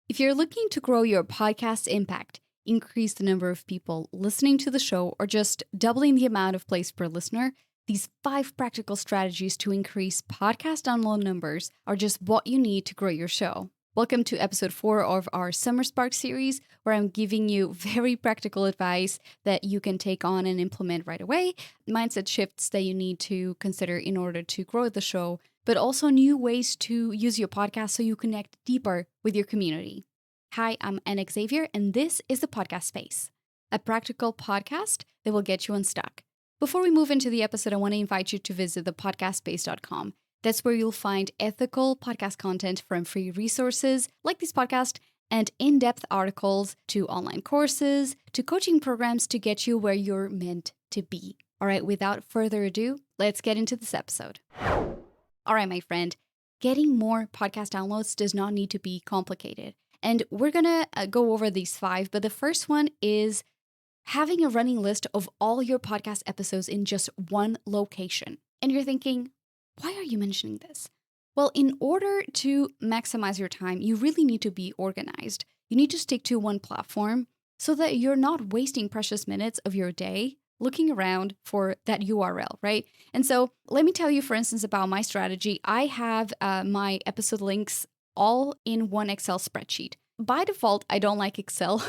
If you're looking to grow your podcast impact, increase the number of people listening to the show, or just doubling the amount of plays per listener, these 5 practical strategies to increase podcast download numbers are just what you need to grow your show. Welcome to episode 4 of our Summer Spark series, where I'm giving you very practical advice that you can take on and implement right away, mindset shifts that you need to consider in order to grow the show, but also new ways to use your podcast so you connect deeper with your community. Hi, I'm Anna Xavier, and this is the Podcast Space, a practical podcast that will get you unstuck. Before we move into the episode, I want to invite you to visit thepodcastspace.com. That's where you'll find ethical podcast content from free resources like this podcast and in-depth articles to online courses to coaching programs to get you where you're meant to be. All right, without further ado, let's get into this episode. All right, my friend, getting more podcast downloads does not need to be complicated. And we're going to go over these 5, but the first one is having a running list of all your podcast episodes in just one location. And you're thinking, why are you mentioning this? Well, in order to maximize your time, you really need to be organized. You need to stick to one platform so that you're not wasting precious minutes of your day looking around for that URL, right? And so let me tell you, for instance, about my strategy. I have my episode links all in one Excel spreadsheet. By default, I don't like Excel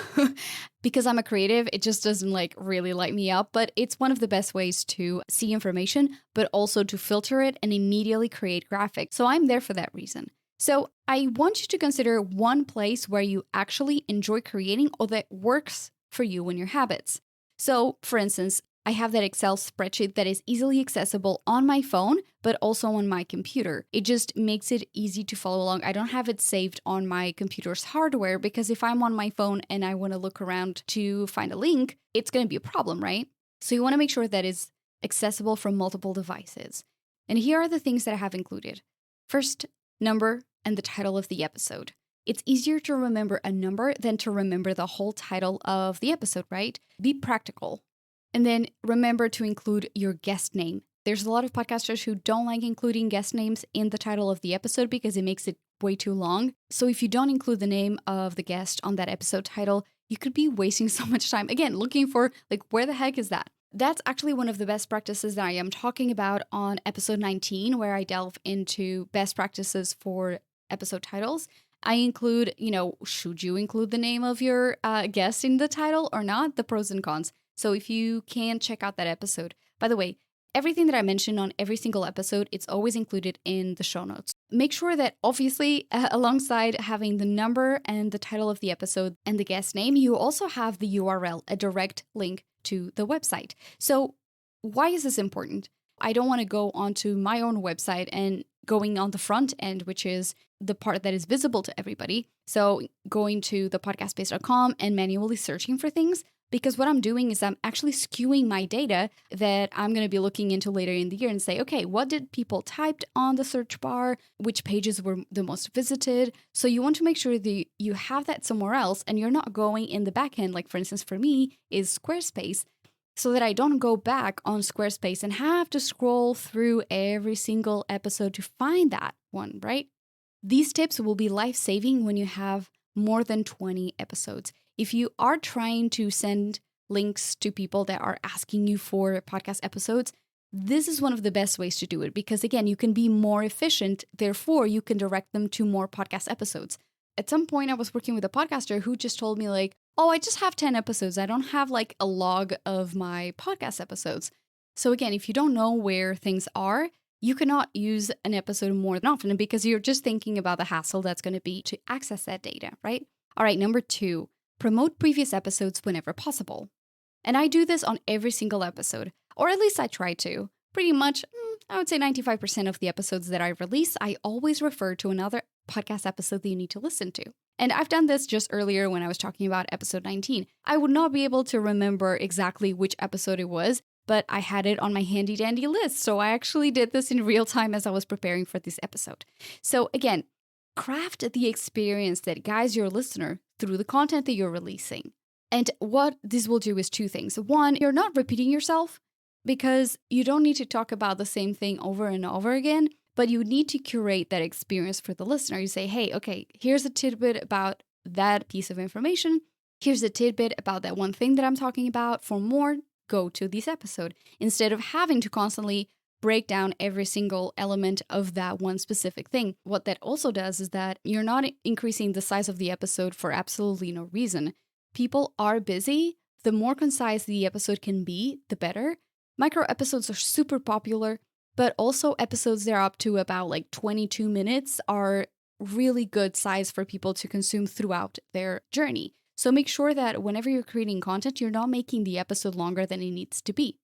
because I'm a creative. It just doesn't really light me up, but it's one of the best ways to see information, but also to filter it and immediately create graphics. So I'm there for that reason. So I want you to consider one place where you actually enjoy creating or that works for you and your habits. So for instance, I have that Excel spreadsheet that is easily accessible on my phone, but also on my computer. It just makes it easy to follow along. I don't have it saved on my computer's hardware because if I'm on my phone and I want to look around to find a link, it's going to be a problem, right? So you want to make sure that it's accessible from multiple devices. And here are the things that I have included. First, number and the title of the episode. It's easier to remember a number than to remember the whole title of the episode, right? Be practical. And then remember to include your guest name. There's a lot of podcasters who don't like including guest names in the title of the episode because it makes it way too long. So if you don't include the name of the guest on that episode title, you could be wasting so much time. Again, looking for where the heck is that? That's actually one of the best practices that I am talking about on episode 19, where I delve into best practices for episode titles. I include, should you include the name of your guest in the title or not? The pros and cons. So if you can, check out that episode. By the way, everything that I mention on every single episode, it's always included in the show notes. Make sure that obviously alongside having the number and the title of the episode and the guest name, you also have the URL, a direct link to the website. So why is this important? I don't want to go onto my own website and going on the front end, which is the part that is visible to everybody. So going to thepodcastspace.com and manually searching for things. Because what I'm doing is I'm actually skewing my data that I'm going to be looking into later in the year and say, okay, what did people typed on the search bar? Which pages were the most visited? So you want to make sure that you have that somewhere else and you're not going in the back end. Like for instance, for me is Squarespace, so that I don't go back on Squarespace and have to scroll through every single episode to find that one, right? These tips will be life-saving when you have more than 20 episodes. If you are trying to send links to people that are asking you for podcast episodes, this is one of the best ways to do it because, again, you can be more efficient. Therefore, you can direct them to more podcast episodes. At some point, I was working with a podcaster who just told me oh, I just have 10 episodes. I don't have a log of my podcast episodes. So again, if you don't know where things are, you cannot use an episode more than often because you're just thinking about the hassle that's going to be to access that data, right? All right, number 2. Promote previous episodes whenever possible. And I do this on every single episode, or at least I try to. Pretty much, I would say 95% of the episodes that I release, I always refer to another podcast episode that you need to listen to. And I've done this just earlier when I was talking about episode 19. I would not be able to remember exactly which episode it was, but I had it on my handy dandy list. So I actually did this in real time as I was preparing for this episode. So again, craft the experience that guides your listener through the content that you're releasing. And what this will do is 2 things. 1, you're not repeating yourself because you don't need to talk about the same thing over and over again, but you need to curate that experience for the listener. You say, hey, okay, here's a tidbit about that piece of information, here's a tidbit about that one thing that I'm talking about. For more, go to this episode, instead of having to constantly break down every single element of that one specific thing. What that also does is that you're not increasing the size of the episode for absolutely no reason. People are busy. The more concise the episode can be, the better. Micro episodes are super popular, but also episodes that are up to about like 22 minutes are really good size for people to consume throughout their journey. So make sure that whenever you're creating content, you're not making the episode longer than it needs to be.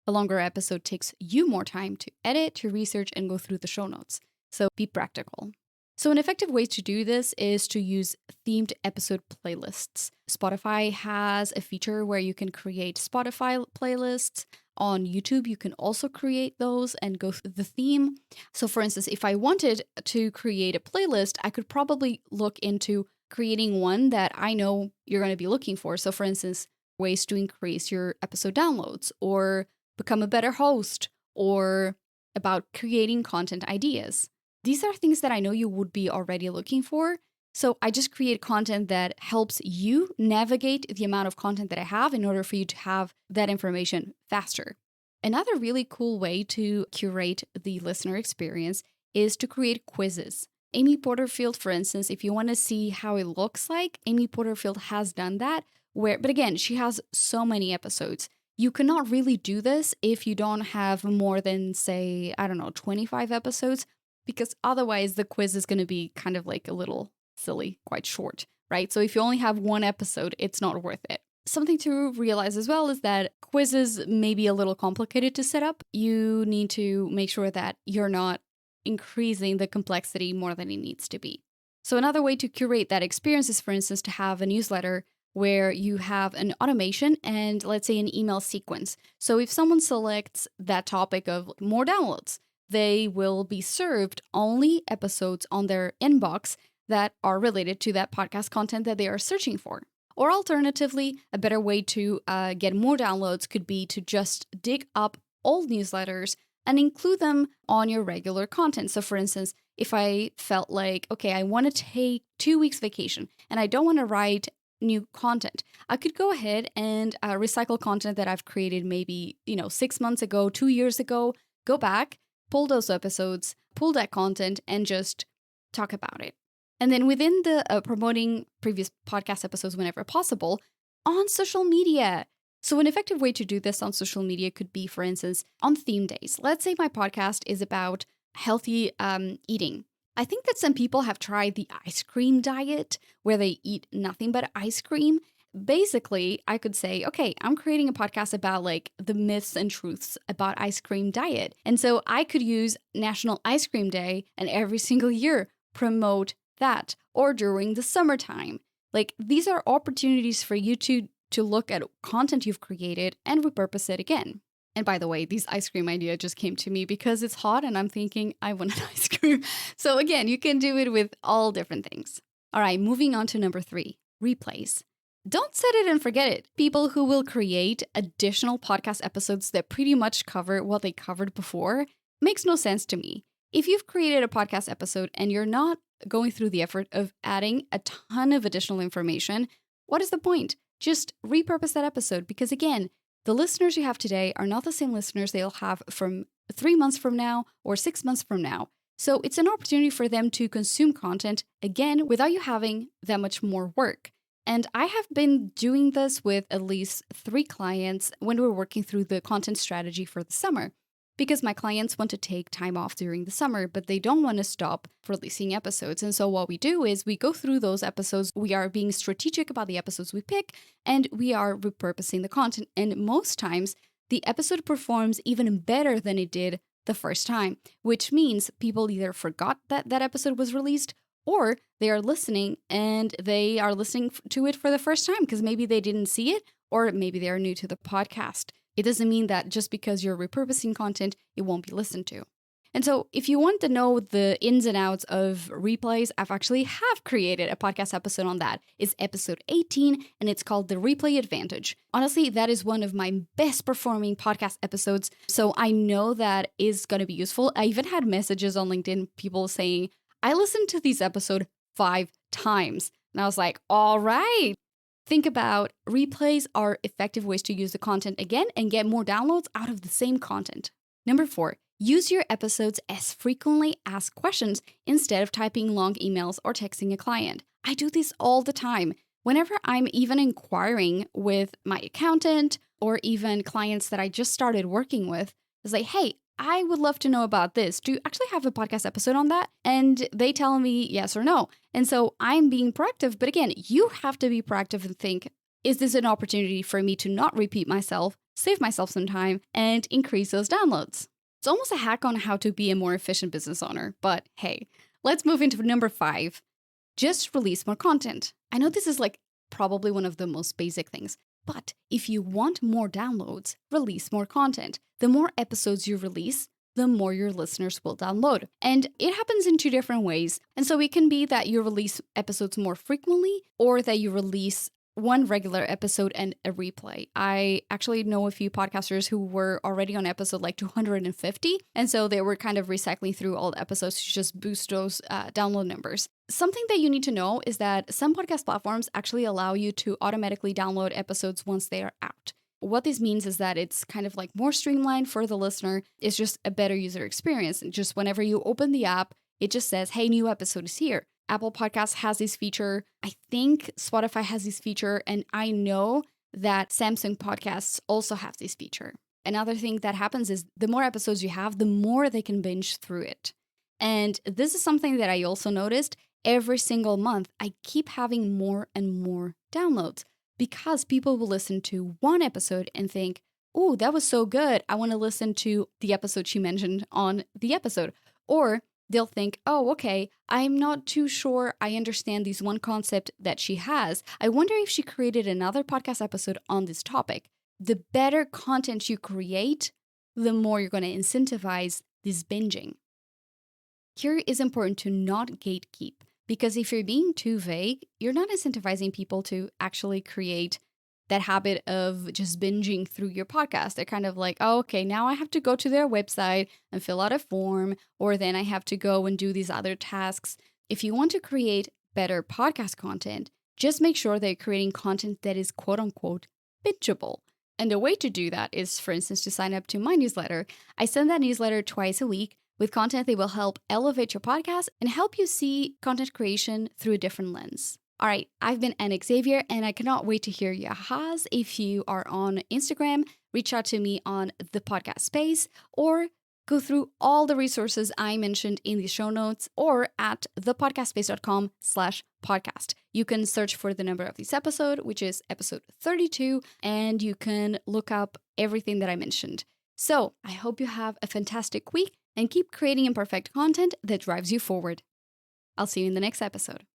A longer episode takes you more time to edit, to research, and go through the show notes. So be practical. So an effective way to do this is to use themed episode playlists. Spotify has a feature where you can create Spotify playlists. On YouTube, you can also create those and go through the theme. So for instance, if I wanted to create a playlist, I could probably look into creating one that I know you're going to be looking for. So for instance, ways to increase your episode downloads, or become a better host, or about creating content ideas. These are things that I know you would be already looking for. So I just create content that helps you navigate the amount of content that I have in order for you to have that information faster. Another really cool way to curate the listener experience is to create quizzes. Amy Porterfield, for instance, if you want to see how it looks like, Amy Porterfield has done that, but again, she has so many episodes. You cannot really do this if you don't have more than, say, 25 episodes, because otherwise the quiz is going to be kind of like a little silly, quite short, right? So if you only have one episode, it's not worth it. Something to realize as well is that quizzes may be a little complicated to set up. You need to make sure that you're not increasing the complexity more than it needs to be. So another way to curate that experience is, for instance, to have a newsletter where you have an automation and, let's say, an email sequence. So if someone selects that topic of more downloads, they will be served only episodes on their inbox that are related to that podcast content that they are searching for. Or alternatively, a better way to get more downloads could be to just dig up old newsletters and include them on your regular content. So for instance, if I felt like, okay, I want to take 2 weeks vacation and I don't want to write new content, I could go ahead and recycle content that I've created maybe, 6 months ago, 2 years ago, go back, pull those episodes, pull that content, and just talk about it. And then within the promoting previous podcast episodes whenever possible on social media. So an effective way to do this on social media could be, for instance, on theme days. Let's say my podcast is about healthy eating. I think that some people have tried the ice cream diet where they eat nothing but ice cream. Basically, I could say, okay, I'm creating a podcast about like the myths and truths about ice cream diet. And so I could use National Ice Cream Day and every single year promote that, or during the summertime. Like, these are opportunities for you to look at content you've created and repurpose it again. And by the way, this ice cream idea just came to me because it's hot and I'm thinking I want an ice cream. So again, you can do it with all different things. All right, moving on to number 3, replays. Don't set it and forget it. People who will create additional podcast episodes that pretty much cover what they covered before makes no sense to me. If you've created a podcast episode and you're not going through the effort of adding a ton of additional information, what is the point? Just repurpose that episode, because again, the listeners you have today are not the same listeners they'll have from 3 months from now or 6 months from now. So it's an opportunity for them to consume content again without you having that much more work. And I have been doing this with at least 3 clients when we're working through the content strategy for the summer. Because my clients want to take time off during the summer, but they don't want to stop releasing episodes. And so what we do is we go through those episodes. We are being strategic about the episodes we pick, and we are repurposing the content. And most times, the episode performs even better than it did the first time, which means people either forgot that that episode was released, or they are listening and they are listening to it for the first time because maybe they didn't see it, or maybe they are new to the podcast. It doesn't mean that just because you're repurposing content, it won't be listened to. And so if you want to know the ins and outs of replays, I've actually have created a podcast episode on that. It's episode 18, and it's called The Replay Advantage. Honestly, that is one of my best performing podcast episodes, so I know that is going to be useful. I even had messages on LinkedIn, people saying, I listened to this episode 5 times. And I was like, all right. Think about replays are effective ways to use the content again and get more downloads out of the same content. Number 4, use your episodes as frequently asked questions instead of typing long emails or texting a client. I do this all the time. Whenever I'm even inquiring with my accountant or even clients that I just started working with, it's like, hey, I would love to know about this. Do you actually have a podcast episode on that? And they tell me yes or no. And so I'm being proactive. But again, you have to be proactive and think, is this an opportunity for me to not repeat myself, save myself some time, and increase those downloads? It's almost a hack on how to be a more efficient business owner. But hey, let's move into number 5. Just release more content. I know this is like probably one of the most basic things. But if you want more downloads, release more content. The more episodes you release, the more your listeners will download. And it happens in 2 different ways. And so it can be that you release episodes more frequently or that you release one regular episode and a replay. I actually know a few podcasters who were already on episode like 250. And so they were kind of recycling through all the episodes to just boost those download numbers. Something that you need to know is that some podcast platforms actually allow you to automatically download episodes once they are out. What this means is that it's kind of like more streamlined for the listener. It's just a better user experience. And just whenever you open the app, it just says, hey, new episode is here. Apple Podcasts has this feature. I think Spotify has this feature. And I know that Samsung Podcasts also have this feature. Another thing that happens is the more episodes you have, the more they can binge through it. And this is something that I also noticed. Every single month, I keep having more and more downloads because people will listen to one episode and think, oh, that was so good. I want to listen to the episode she mentioned on the episode. Or they'll think, oh, okay, I'm not too sure I understand this one concept that she has. I wonder if she created another podcast episode on this topic. The better content you create, the more you're going to incentivize this binging. Here it's important to not gatekeep, because if you're being too vague, you're not incentivizing people to actually create that habit of just binging through your podcast. They're kind of like, oh, okay, now I have to go to their website and fill out a form, or then I have to go and do these other tasks. If you want to create better podcast content, just make sure that you're creating content that is quote unquote bingeable. And the way to do that is, for instance, to sign up to my newsletter. I send that newsletter twice a week with content that will help elevate your podcast and help you see content creation through a different lens. All right, I've been Anna Xavier, and I cannot wait to hear your ahas. If you are on Instagram, reach out to me on the podcast space, or go through all the resources I mentioned in the show notes, or at thepodcastspace.com/podcast. You can search for the number of this episode, which is episode 32, and you can look up everything that I mentioned. So I hope you have a fantastic week and keep creating imperfect content that drives you forward. I'll see you in the next episode.